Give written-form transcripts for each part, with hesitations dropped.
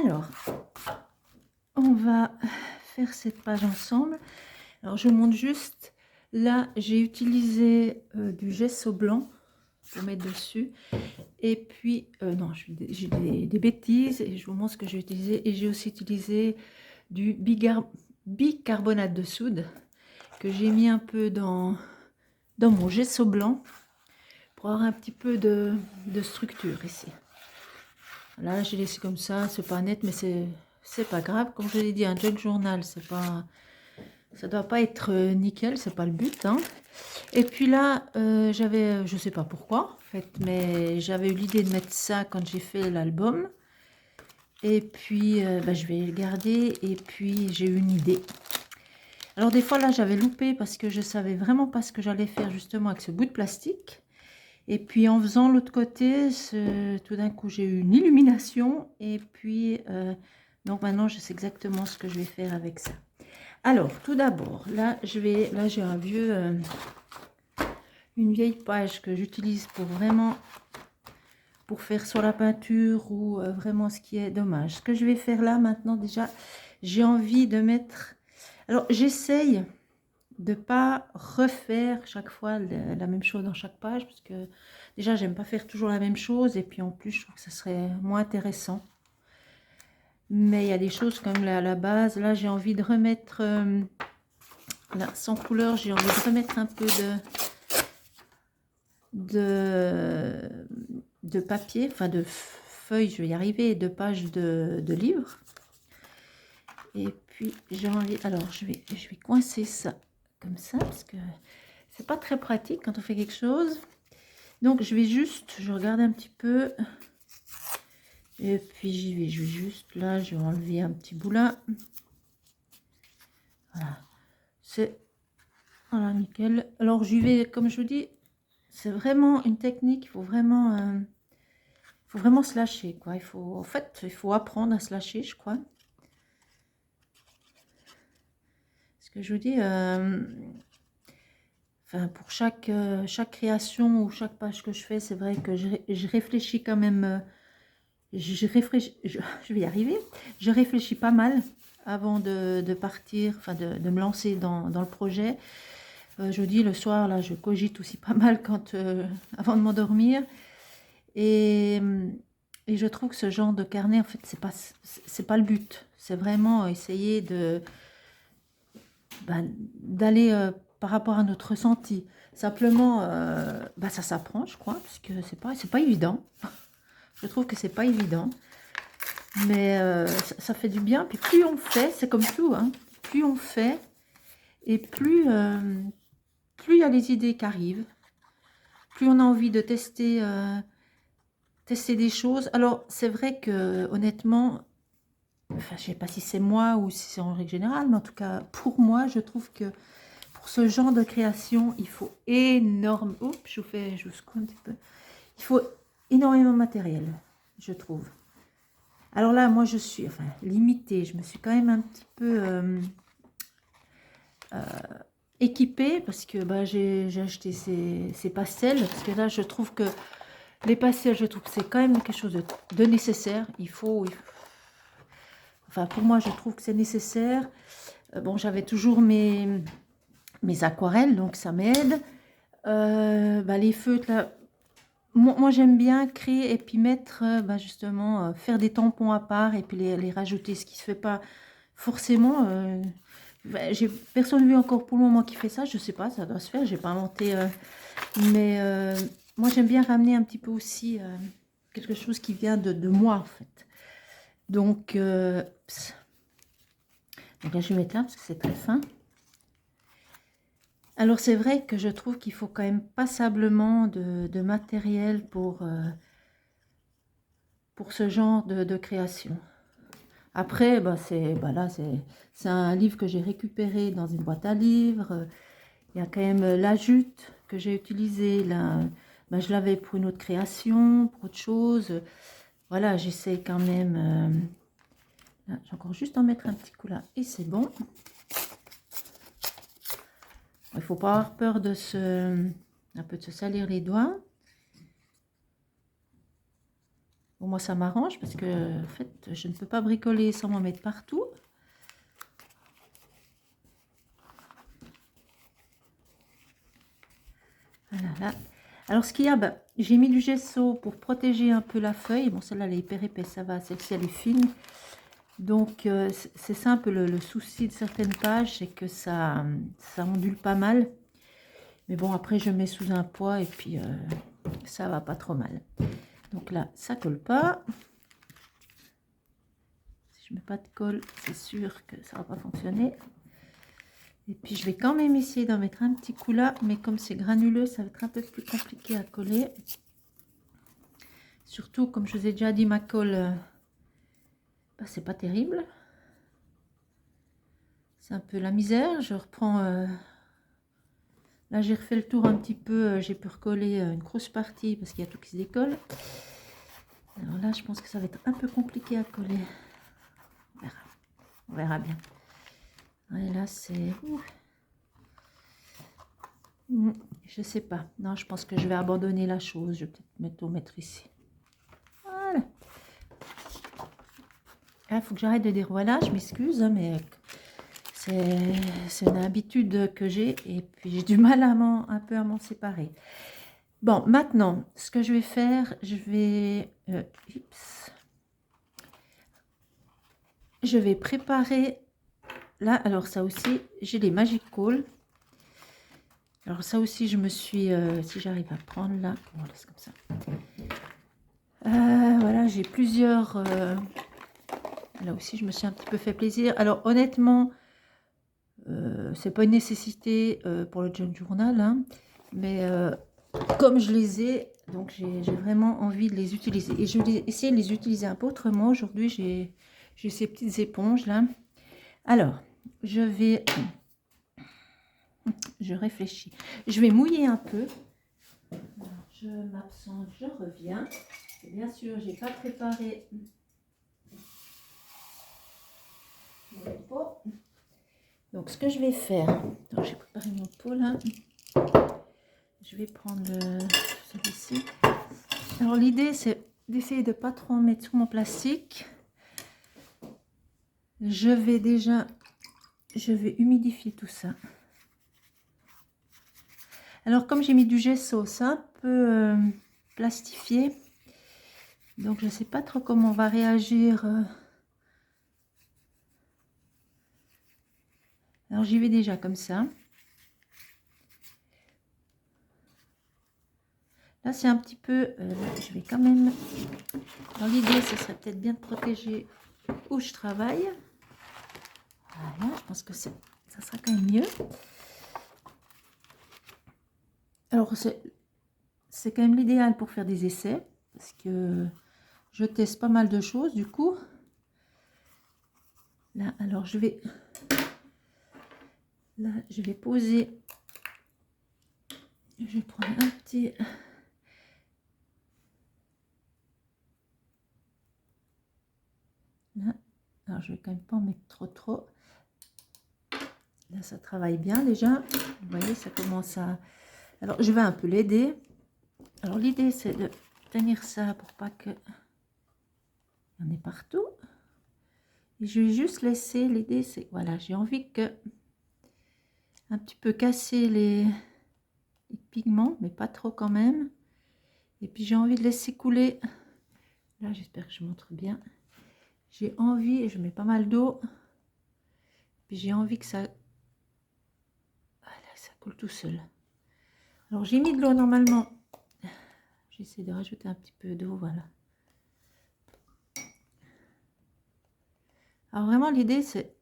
Alors, on va faire cette page ensemble. Alors, je vous montre juste, là, j'ai utilisé du gesso blanc pour mettre dessus. Et puis, non, j'ai des bêtises et je vous montre ce que j'ai utilisé. Et j'ai aussi utilisé du bicarbonate de soude que j'ai mis un peu dans mon gesso blanc pour avoir un petit peu de structure ici. Là, j'ai laissé comme ça, c'est pas net, mais c'est pas grave. Comme je l'ai dit, un junk journal, c'est pas, ça doit pas être nickel, c'est pas le but, hein. Et puis là, j'avais, je sais pas pourquoi, en fait, mais j'avais eu l'idée de mettre ça quand j'ai fait l'album. Et puis, je vais le garder. Et puis, j'ai eu une idée. Alors, des fois, là, j'avais loupé parce que je savais vraiment pas ce que j'allais faire justement avec ce bout de plastique. Et puis, en faisant l'autre côté, tout d'un coup, j'ai eu une illumination. Et puis, donc maintenant, je sais exactement ce que je vais faire avec ça. Alors, tout d'abord, là, j'ai un vieux... une vieille page que j'utilise pour vraiment pour faire sur la peinture ou vraiment ce qui est dommage. Ce que je vais faire là maintenant, déjà, j'ai envie de mettre... Alors, j'essaye de pas refaire chaque fois la même chose dans chaque page parce que déjà, j'aime pas faire toujours la même chose et puis en plus, je trouve que ça serait moins intéressant. Mais il y a des choses comme là, à la base. Là, j'ai envie de remettre... là, sans couleur, j'ai envie de remettre un peu de papier, enfin de feuilles, je vais y arriver, de pages de livres. Et puis j'ai envie, alors je vais coincer ça comme ça parce que c'est pas très pratique quand on fait quelque chose. Donc je vais juste, je regarde un petit peu et puis je vais juste là, je vais enlever un petit bout là. Voilà, c'est voilà nickel. Alors j'y vais, comme je vous dis, c'est vraiment une technique, il faut vraiment se lâcher, quoi. Il faut, en fait, il faut apprendre à se lâcher, je crois. Ce que je vous dis, enfin, pour chaque création ou chaque page que je fais, c'est vrai que je réfléchis quand même. Je vais y arriver. Je réfléchis pas mal avant de partir, enfin de me lancer dans le projet. Je vous dis, le soir, là, je cogite aussi pas mal avant de m'endormir. Et je trouve que ce genre de carnet, en fait, c'est pas le but. C'est vraiment essayer d'aller par rapport à notre ressenti. Simplement, ça s'apprend, je crois, parce que c'est pas évident. Je trouve que c'est pas évident. Mais ça fait du bien. Puis plus on fait, c'est comme tout, hein, plus on fait, et plus il y a les idées qui arrivent, plus on a envie de tester des choses. Alors, c'est vrai que, honnêtement, enfin, je sais pas si c'est moi ou si c'est en règle générale, mais en tout cas, pour moi, je trouve que pour ce genre de création, il faut énorme... Oups, je vous secoue un petit peu. Il faut énormément de matériel, je trouve. Alors là, moi, je suis limitée. Je me suis quand même un petit peu équipée parce que j'ai acheté ces pastels. Parce que là, je trouve que les pastels, je trouve que c'est quand même quelque chose de nécessaire. Enfin, pour moi, je trouve que c'est nécessaire. Bon, j'avais toujours mes aquarelles, donc ça m'aide. Les feutres, là, moi j'aime bien créer et puis mettre, justement, faire des tampons à part et puis les rajouter, ce qui se fait pas forcément. J'ai personne vu encore pour le moment qui fait ça, je sais pas, ça doit se faire, j'ai pas inventé. Mais moi j'aime bien ramener un petit peu aussi quelque chose qui vient de moi en fait. Donc là je vais mettre là parce que c'est très fin. Alors c'est vrai que je trouve qu'il faut quand même passablement de matériel pour ce genre de création. Après, c'est un livre que j'ai récupéré dans une boîte à livres. Il y a quand même la jute que j'ai utilisée. Là, je l'avais pour une autre création, pour autre chose. Voilà, j'essaie quand même. Là, j'ai encore juste en mettre un petit coup là et c'est bon. Il ne faut pas avoir peur un peu de se salir les doigts. Bon, moi, ça m'arrange parce que, en fait, je ne peux pas bricoler sans m'en mettre partout. Voilà, là. Alors, ce qu'il y a, bah, j'ai mis du gesso pour protéger un peu la feuille. Bon, celle-là, elle est hyper épaisse, ça va. Celle-ci, elle est fine. Donc, c'est ça un peu le souci de certaines pages, c'est que ça ondule pas mal. Mais bon, après, je mets sous un poids et puis ça va pas trop mal. Donc là, ça colle pas. Si je mets pas de colle, c'est sûr que ça va pas fonctionner. Et puis, je vais quand même essayer d'en mettre un petit coup là. Mais comme c'est granuleux, ça va être un peu plus compliqué à coller. Surtout, comme je vous ai déjà dit, ma colle, bah, c'est pas terrible. C'est un peu la misère. Je reprends... Là, j'ai refait le tour un petit peu. J'ai pu recoller une grosse partie parce qu'il y a tout qui se décolle. Alors là, je pense que ça va être un peu compliqué à coller. On verra bien. Et là, c'est... Je sais pas. Non, je pense que je vais abandonner la chose. Je vais peut-être mettre ici. Voilà. Il faut que j'arrête de dire voilà. Je m'excuse, mais c'est une habitude que j'ai. Et puis, j'ai du mal à un peu à m'en séparer. Bon, maintenant, ce que je vais faire, je vais préparer... Là, alors ça aussi, j'ai les Magic Call. Alors ça aussi, je me suis... si j'arrive à prendre là... On laisse comme ça. Voilà, j'ai plusieurs... là aussi, je me suis un petit peu fait plaisir. Alors honnêtement, c'est pas une nécessité pour le Junk Journal. Hein, mais comme je les ai, donc j'ai vraiment envie de les utiliser. Et je vais essayer de les utiliser un peu autrement. Aujourd'hui, j'ai ces petites éponges là. Alors, je réfléchis. Je vais mouiller un peu. Alors, je m'absente, je reviens. Et bien sûr, j'ai pas préparé mon pot. Donc, ce que je vais faire, j'ai préparé mon pot là. Je vais prendre celui-ci. Alors, l'idée, c'est d'essayer de pas trop en mettre sur mon plastique. Je vais humidifier tout ça. Alors, comme j'ai mis du gesso, c'est un peu plastifié. Donc, je ne sais pas trop comment on va réagir. Alors, j'y vais déjà comme ça. Là, c'est un petit peu... je vais quand même... Dans l'idée, ce serait peut-être bien de protéger où je travaille. Voilà, je pense que ça sera quand même mieux. Alors, c'est quand même l'idéal pour faire des essais. Parce que je teste pas mal de choses, du coup. Là, alors, je vais poser... Je vais prendre un petit... Là. Alors, je vais quand même pas en mettre trop. Là, ça travaille bien déjà. Vous voyez, ça commence à... Alors, je vais un peu l'aider. Alors, l'idée, c'est de tenir ça pour pas que... Il y en ait partout. Et je vais juste laisser... L'idée, c'est... Voilà, j'ai envie que... Un petit peu casser les pigments, mais pas trop quand même. Et puis, j'ai envie de laisser couler... Là, j'espère que je montre bien. J'ai envie, et je mets pas mal d'eau. Puis, j'ai envie que ça... Voilà, ça coule tout seul. Alors, j'ai mis de l'eau normalement. J'essaie de rajouter un petit peu d'eau, voilà. Alors, vraiment, l'idée, c'est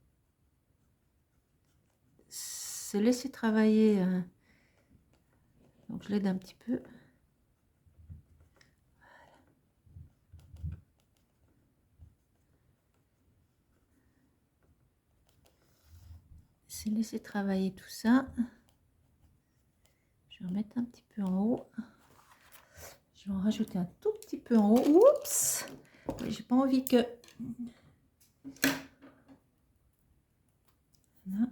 laisser travailler. Donc, je l'aide un petit peu. Voilà. C'est laisser travailler tout ça. Je vais remettre un petit peu en haut. Je vais en rajouter un tout petit peu en haut. Oups! J'ai pas envie que... Voilà.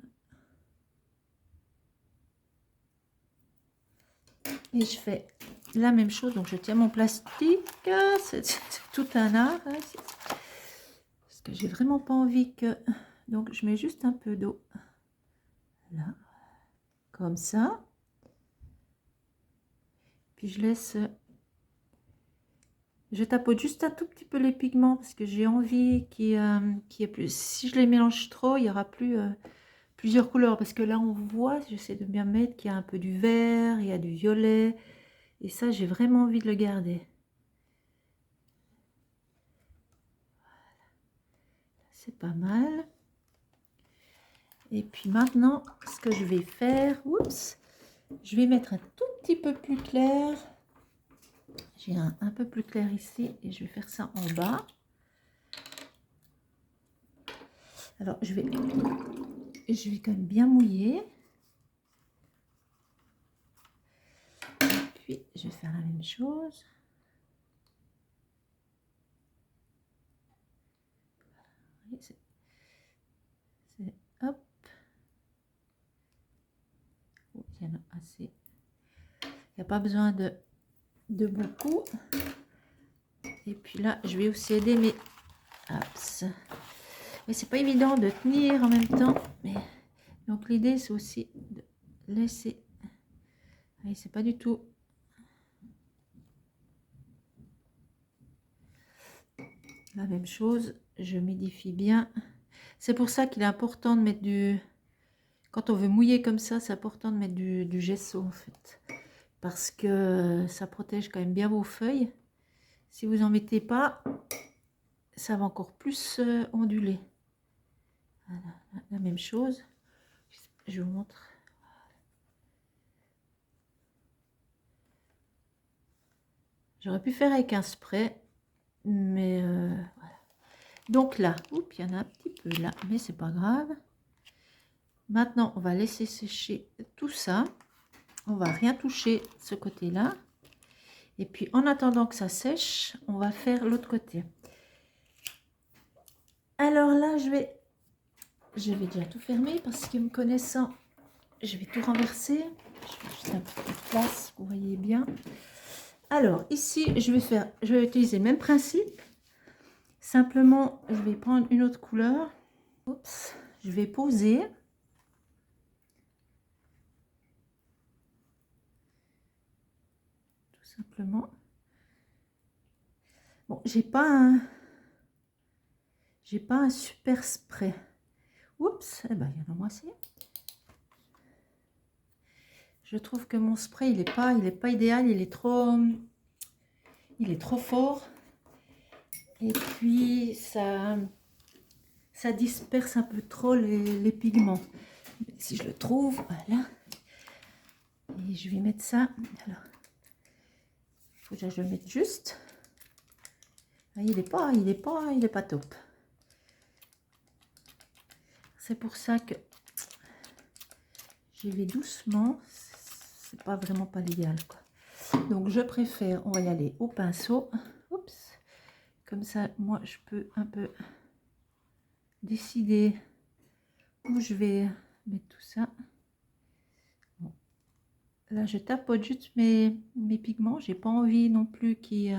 Et je fais la même chose. Donc je tiens mon plastique, c'est tout un art, hein, parce que j'ai vraiment pas envie que... Donc je mets juste un peu d'eau, là, comme ça. Puis je laisse... Je tapote juste un tout petit peu les pigments parce que j'ai envie qu'il y ait plus. Si je les mélange trop, il y aura plus plusieurs couleurs. Parce que là, on voit, j'essaie de bien mettre qu'il y a un peu du vert, il y a du violet. Et ça, j'ai vraiment envie de le garder. C'est pas mal. Et puis maintenant, ce que je vais faire, oups, je vais mettre un tout petit peu plus clair. J'ai un peu plus clair ici et je vais faire ça en bas. Alors, je vais quand même bien mouiller. Et puis, je vais faire la même chose. Hop. Oh, il y en a assez. Il n'y a pas besoin de beaucoup. Et puis là, je vais aussi aider mes... Hops. Mais c'est pas évident de tenir en même temps. Mais... Donc l'idée, c'est aussi de laisser... Oui, c'est pas du tout... La même chose, je m'édifie bien. C'est pour ça qu'il est important de mettre du... Quand on veut mouiller comme ça, c'est important de mettre du gesso en fait. Parce que ça protège quand même bien vos feuilles. Si vous n'en mettez pas, ça va encore plus onduler. Voilà, la même chose. Je vous montre. J'aurais pu faire avec un spray, mais voilà. Donc là, oups, il y en a un petit peu là, mais c'est pas grave. Maintenant, on va laisser sécher tout ça. On va rien toucher ce côté-là. Et puis, en attendant que ça sèche, on va faire l'autre côté. Alors là, je vais déjà tout fermer parce que me connaissant, je vais tout renverser. Je vais juste un peu de place, vous voyez bien. Alors ici, je vais utiliser le même principe. Simplement, je vais prendre une autre couleur. Oups, je vais poser. Tout simplement. Bon, j'ai pas un super spray. Oups, eh ben, il y en a moins assez. Je trouve que mon spray, il est pas idéal, il est trop fort. Et puis, ça disperse un peu trop les pigments. Si je le trouve, voilà. Et je vais mettre ça. Alors, il faut que je le mette juste. Ah, il est pas top. C'est pour ça que j'y vais doucement. C'est pas vraiment pas l'idéal, quoi. Donc je préfère, on va y aller au pinceau. Oups. Comme ça, moi, je peux un peu décider où je vais mettre tout ça. Bon. Là, je tapote juste mes pigments. J'ai pas envie non plus qu'ils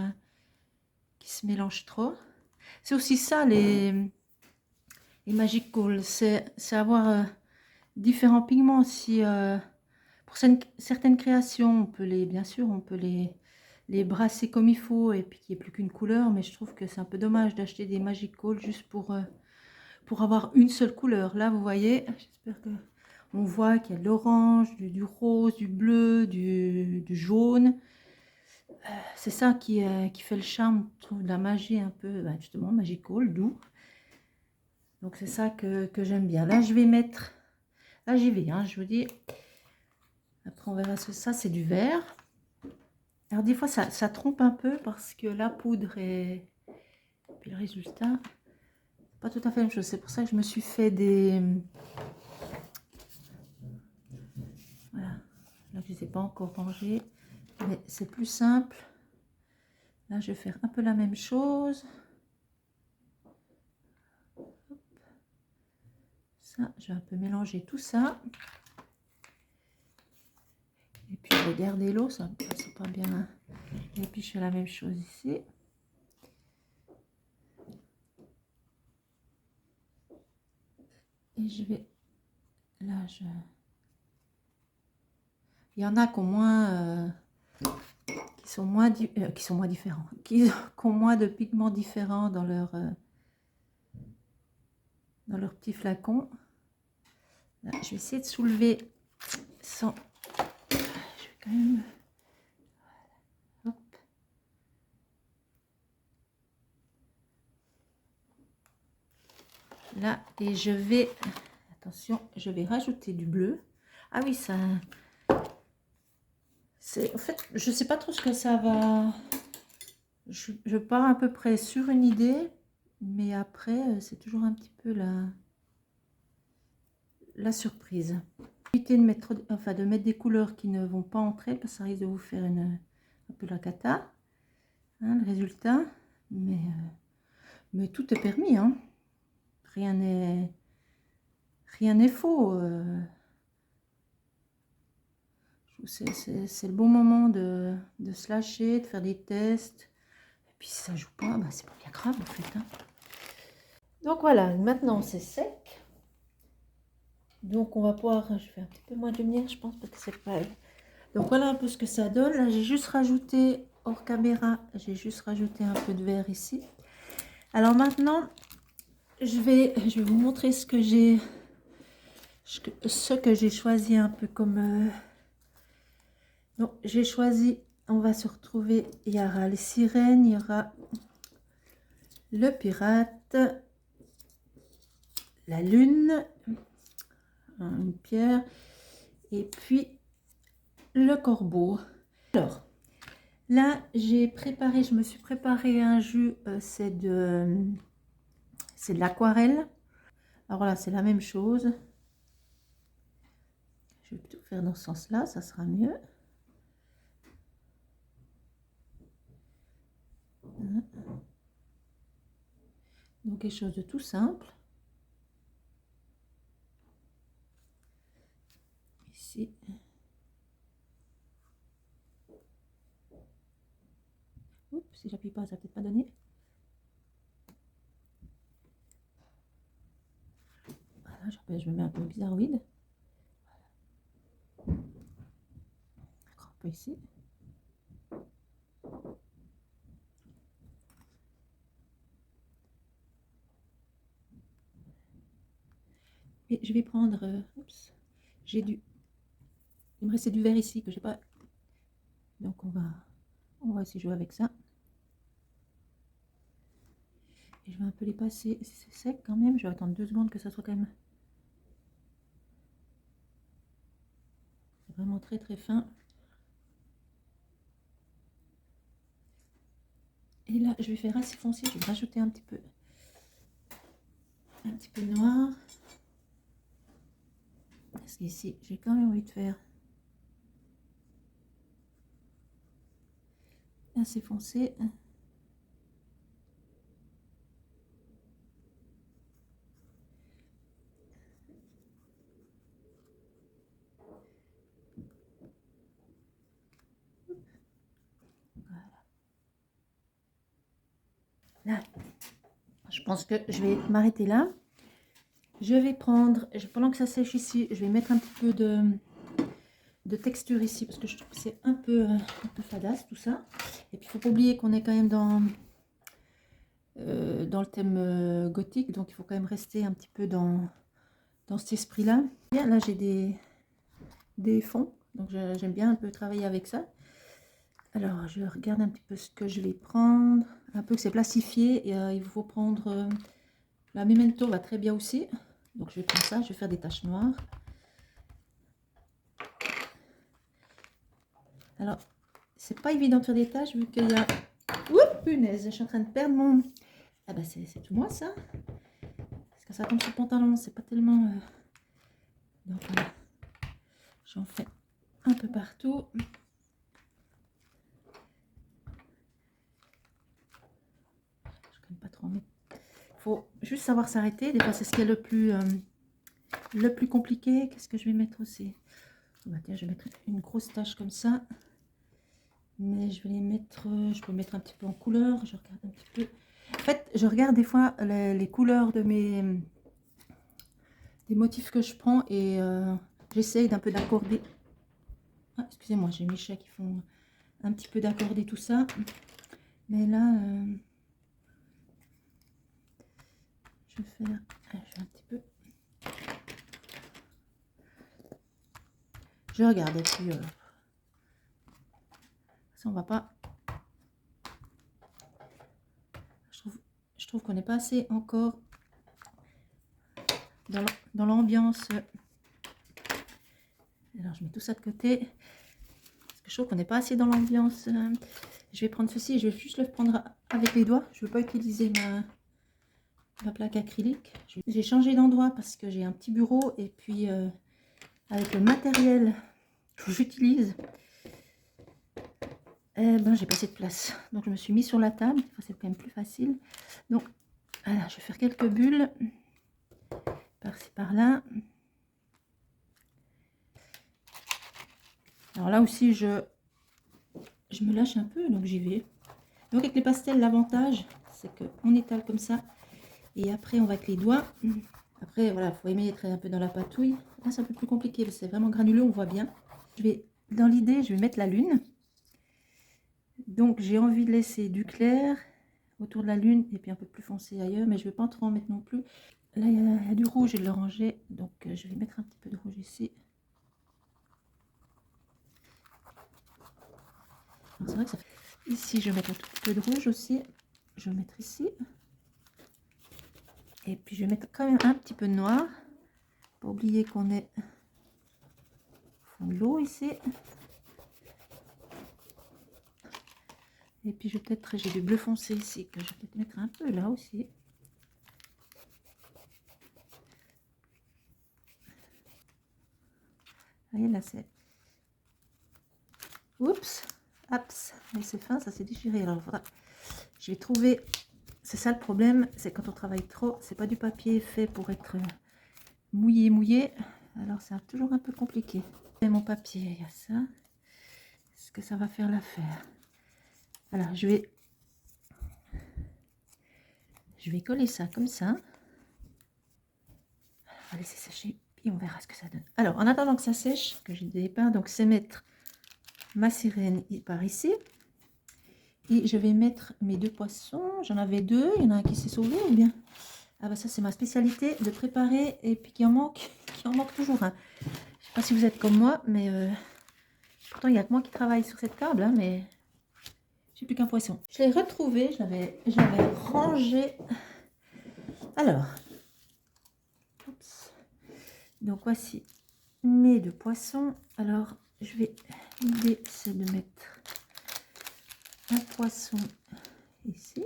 se mélangent trop. C'est aussi ça, les Magic Cool. C'est avoir différents pigments. Si, pour certaines créations, bien sûr, on peut les brasser comme il faut et puis qu'il n'y ait plus qu'une couleur, mais je trouve que c'est un peu dommage d'acheter des Magic Cool juste pour avoir une seule couleur. Là, vous voyez, j'espère que on voit qu'il y a de l'orange, du rose, du bleu, du jaune. C'est ça qui fait le charme, je trouve, de la magie un peu, justement, Magic Cool, doux. Donc c'est ça que j'aime bien. Là, je vais mettre, là j'y vais, hein, je vous dis. Après, on verra ce que ça, c'est du vert. Alors, des fois, ça trompe un peu parce que la poudre et puis le résultat, pas tout à fait la même chose. C'est pour ça que je me suis fait des... Voilà. Là, je ne les ai pas encore rangés. Mais c'est plus simple. Là, je vais faire un peu la même chose. Hop. Ça, je vais un peu mélanger tout ça. Et puis, je vais garder l'eau, ça c'est pas bien Et puis je fais la même chose ici. Et je vais, là, il y en a qui ont moins, qui sont moins différents, qui ont moins de pigments différents dans leur petit flacon. Là, je vais essayer de soulever sans, je vais quand même, hop. Là, et je vais, attention, je vais rajouter du bleu. Ah oui, ça, c'est, en fait, je sais pas trop ce que ça va, je pars à peu près sur une idée, mais après, c'est toujours un petit peu la surprise. Évitez de mettre, enfin, de mettre des couleurs qui ne vont pas entrer, parce que ça risque de vous faire un peu la cata, hein, le résultat, mais tout est permis, hein. Rien n'est faux. C'est le bon moment de se lâcher, de faire des tests. Et puis si ça joue pas, bah, c'est pas bien grave en fait, hein. Donc voilà, maintenant c'est sec. Donc on va pouvoir, je fais un petit peu moins de lumière je pense parce que c'est pas... Donc voilà un peu ce que ça donne. Là j'ai juste rajouté, hors caméra, j'ai juste rajouté un peu de vert ici. Alors maintenant, je vais vous montrer ce que j'ai choisi un peu comme... Donc j'ai choisi, on va se retrouver, il y aura les sirènes, il y aura le pirate, la lune, une pierre, et puis le corbeau. Alors là j'ai préparé, je me suis préparé un jus, c'est de l'aquarelle. Alors voilà, c'est la même chose. Je vais plutôt faire dans ce sens là, ça sera mieux. Donc quelque chose de tout simple. Ici. Oups, si j'appuie pas, ça va peut-être pas donner. Voilà, je me mets un peu bizarroïde. Voilà. Un peu ici. Et je vais prendre, oups, j'ai il me restait du vert ici que j'ai pas, donc on va essayer de jouer avec ça. Et je vais un peu les passer, c'est sec quand même, je vais attendre 2 secondes que ça soit quand même vraiment très très fin. Et là je vais faire assez foncé, je vais rajouter un petit peu noir, parce qu'ici j'ai quand même envie de faire assez foncé. Là, je pense que je vais m'arrêter là. Je vais prendre, pendant que ça sèche ici, je vais mettre un petit peu de texture ici, parce que je trouve que c'est un peu fadasse tout ça. Et puis il faut pas oublier qu'on est quand même dans le thème gothique, donc il faut quand même rester un petit peu dans cet esprit là. Là j'ai des fonds, donc j'aime bien un peu travailler avec ça. Alors je regarde un petit peu ce que je vais prendre, un peu que c'est plastifié, et il faut prendre la Memento, va très bien aussi, donc je vais prendre ça, je vais faire des taches noires. Alors c'est pas évident de faire des taches vu qu'il y a... Oups, punaise, je suis en train de perdre mon... Ah bah c'est tout moi ça, parce que ça tombe sur le pantalon, c'est pas tellement... Donc voilà, j'en fais un peu partout. Je connais pas trop, mais faut juste savoir s'arrêter. Des fois c'est ce qui est le plus compliqué. Qu'est-ce que je vais mettre aussi? Bah tiens, je vais mettre une grosse tache comme ça. Mais je vais les mettre, je peux mettre un petit peu en couleur, je regarde un petit peu. En fait, je regarde des fois les couleurs de des motifs que je prends et j'essaye d'un peu d'accorder. Ah, excusez-moi, j'ai mes chats qui font un petit peu d'accorder tout ça. Mais là, je vais faire un petit peu. Je regarde et puis ça on va pas. Je trouve qu'on n'est pas assez encore dans l'ambiance. Alors je mets tout ça de côté parce que je trouve qu'on n'est pas assez dans l'ambiance. Je vais prendre ceci et je vais juste le prendre avec les doigts. Je ne veux pas utiliser ma plaque acrylique. J'ai changé d'endroit parce que j'ai un petit bureau et puis avec le matériel que j'utilise, eh ben, j'ai pas assez de place. Donc je me suis mis sur la table. Enfin, c'est quand même plus facile. Donc voilà, je vais faire quelques bulles par-ci par-là. Alors là aussi, je me lâche un peu, donc j'y vais. Donc avec les pastels, l'avantage, c'est qu'on étale comme ça. Et après, on va avec les doigts. Après, voilà, il faut aimer être un peu dans la patouille. Là, c'est un peu plus compliqué, parce que c'est vraiment granuleux, on voit bien. Dans l'idée, je vais mettre la lune. Donc, j'ai envie de laisser du clair autour de la lune, et puis un peu plus foncé ailleurs, mais je ne vais pas trop en mettre non plus. Là, il y a du rouge et de l'oranger, donc je vais mettre un petit peu de rouge ici. C'est vrai que ça fait... Ici, je vais mettre un tout petit peu de rouge aussi. Je vais mettre ici. Et puis, je vais mettre quand même un petit peu de noir. Pas oublier qu'on est au fond de l'eau ici. Et puis, je vais peut-être... J'ai du bleu foncé ici, que je vais peut-être mettre un peu là aussi. Vous voyez, là, c'est... Oups, Aps, mais c'est fin, ça s'est déchiré. Alors voilà, je vais trouver. C'est ça le problème, c'est quand on travaille trop, c'est pas du papier fait pour être mouillé. Alors c'est toujours un peu compliqué. Et mon papier, il y a ça. Est-ce que ça va faire l'affaire? Alors je vais coller ça comme ça. On va laisser sécher et on verra ce que ça donne. Alors en attendant que ça sèche, que j'ai dépeint, donc c'est mettre ma sirène par ici. Et je vais mettre mes deux poissons. J'en avais deux. Il y en a un qui s'est sauvé ou bien? Ah bah ça c'est ma spécialité de préparer et puis qui en manque toujours un. Je sais pas si vous êtes comme moi, mais pourtant il n'y a que moi qui travaille sur cette table, hein, mais j'ai plus qu'un poisson. Je l'ai retrouvé, je l'avais rangé. Alors, oups. Donc voici mes deux poissons. Alors l'idée c'est de mettre un poisson ici.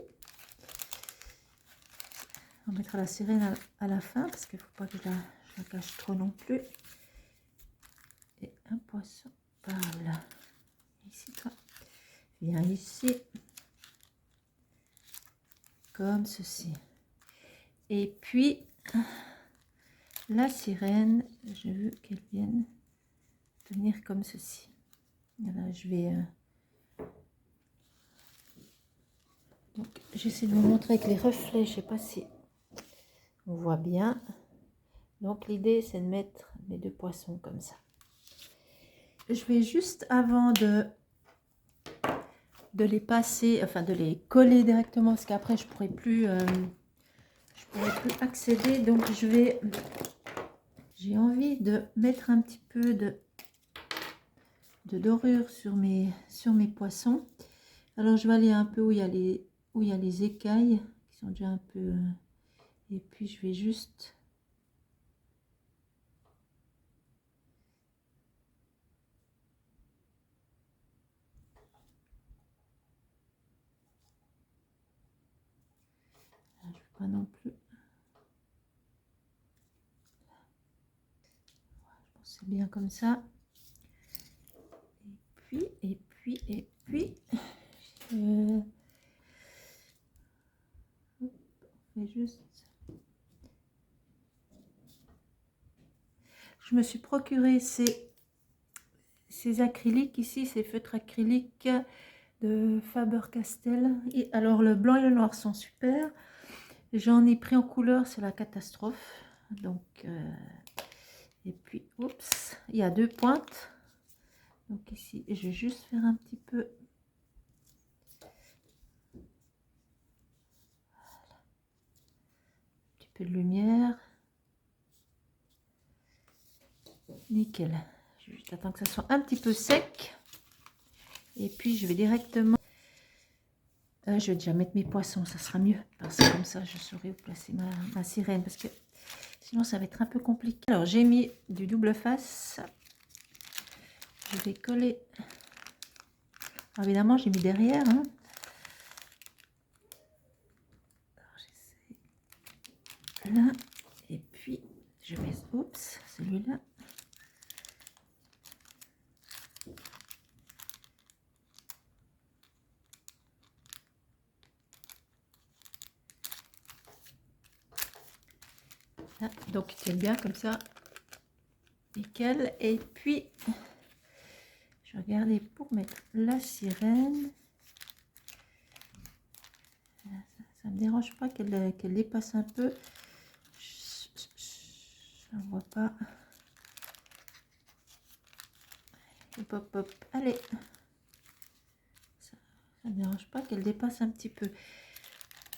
On mettra la sirène à la fin parce qu'il ne faut pas que je la cache trop non plus. Et un poisson par là. Ici, toi, viens ici. Comme ceci. Et puis, la sirène, je veux qu'elle vienne venir comme ceci. Voilà, je vais... Donc, j'essaie de vous montrer avec les reflets. Je ne sais pas si on voit bien. Donc, l'idée, c'est de mettre mes deux poissons comme ça. Je vais juste, avant de les passer, enfin de les coller directement, parce qu'après, je pourrais plus accéder. Donc, j'ai envie de mettre un petit peu de dorure sur mes poissons. Alors je vais aller un peu où il y a les écailles qui sont déjà un peu et puis je vais juste je ne vais pas non plus, je pense que c'est bien comme ça. Et puis on fait juste, je me suis procuré ces ces acryliques ici, ces feutres acryliques de Faber-Castell. Et alors le blanc et le noir sont super. J'en ai pris en couleur, c'est la catastrophe. Donc, et puis, oups, il y a 2 pointes. Donc ici, je vais juste faire un petit peu. Un petit peu de lumière. Nickel. J'attends que ça soit un petit peu sec. Et puis, je vais directement... je vais déjà mettre mes poissons, ça sera mieux. Parce que comme ça, je saurai où placer ma sirène. Parce que sinon, ça va être un peu compliqué. Alors, j'ai mis du double face. Je vais coller. Alors, évidemment, j'ai mis derrière. Hein. Alors, j'essaie là. Et puis, je mets... Oups, celui-là. Là. Donc, il tient bien comme ça. Nickel. Et puis... je vais regarder pour mettre la sirène. Ça ne me dérange pas qu'elle dépasse un peu. Je ne vois pas. Hop, hop, hop. Allez. Ça ne me dérange pas qu'elle dépasse un petit peu.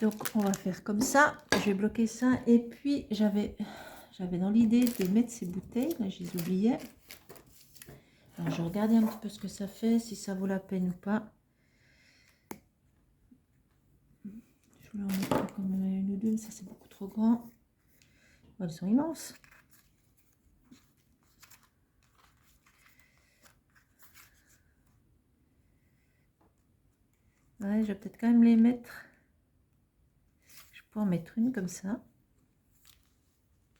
Donc, on va faire comme ça. Je vais bloquer ça. Et puis, j'avais dans l'idée de mettre ces bouteilles. Là, je les oubliais. Alors, je regardais un petit peu ce que ça fait, si ça vaut la peine ou pas. Je vais en mettre comme une ou deux, mais ça, c'est beaucoup trop grand. Oh, elles sont immenses. Ouais, je vais peut-être quand même les mettre. Je peux en mettre une comme ça.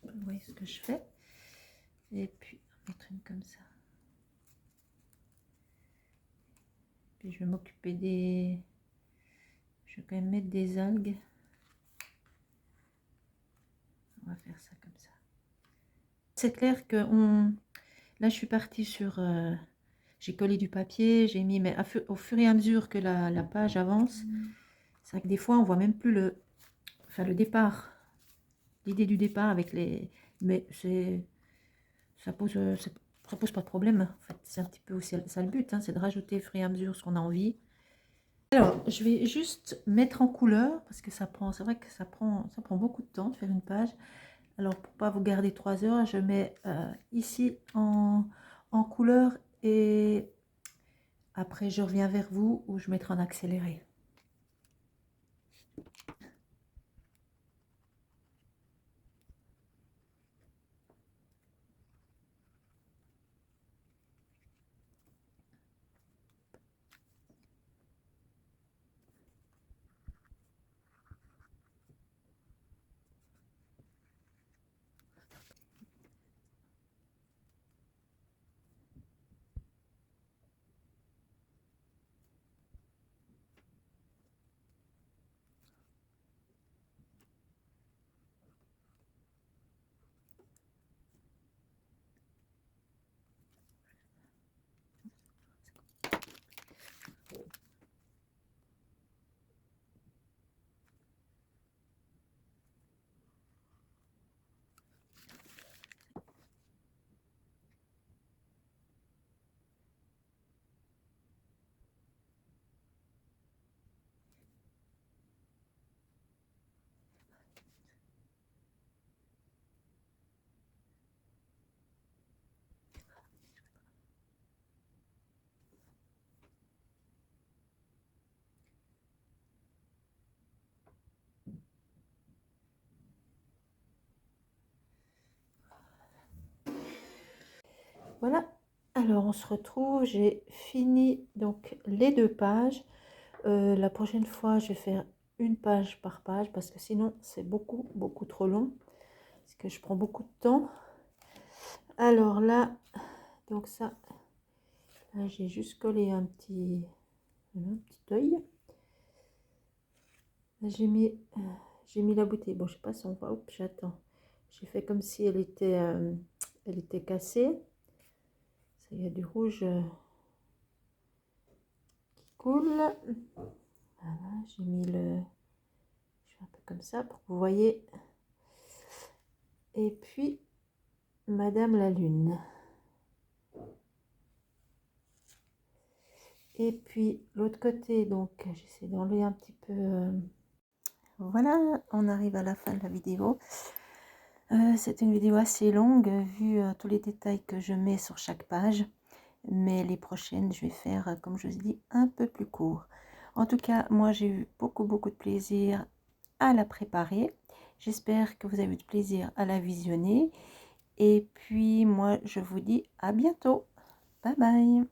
Vous voyez ce que je fais. Et puis, en mettre une comme ça. Puis, je vais m'occuper des... je vais quand même mettre des algues. On va faire ça comme ça. C'est clair que là, je suis partie sur... j'ai collé du papier, j'ai mis... Mais au fur et à mesure que la page avance, c'est vrai que des fois, on voit même plus le... Enfin, le départ. L'idée du départ avec les... Mais c'est... ça pose pas de problème. En fait, c'est un petit peu aussi ça le but, hein, c'est de rajouter au fur et à mesure ce qu'on a envie. Alors, je vais juste mettre en couleur, parce que ça prend... c'est vrai que ça prend beaucoup de temps de faire une page. Alors, pour pas vous garder 3 heures, je mets ici en couleur et après, je reviens vers vous ou je mettrai en accéléré. Voilà, alors on se retrouve, j'ai fini donc les 2 pages. La prochaine fois, je vais faire une page par page parce que sinon c'est beaucoup trop long. Parce que je prends beaucoup de temps. Alors là, donc ça, là j'ai juste collé un petit œil. J'ai mis la bouteille. Bon, je sais pas si on voit. Hop, j'attends. J'ai fait comme si elle était cassée. Il y a du rouge qui coule. Voilà, j'ai mis le... Je fais un peu comme ça pour que vous voyez. Et puis, Madame la Lune. Et puis, l'autre côté, donc, j'essaie d'enlever un petit peu... Voilà, on arrive à la fin de la vidéo. C'est une vidéo assez longue, vu tous les détails que je mets sur chaque page. Mais les prochaines, je vais faire, comme je vous dis, un peu plus court. En tout cas, moi, j'ai eu beaucoup de plaisir à la préparer. J'espère que vous avez eu du plaisir à la visionner. Et puis, moi, je vous dis à bientôt. Bye bye.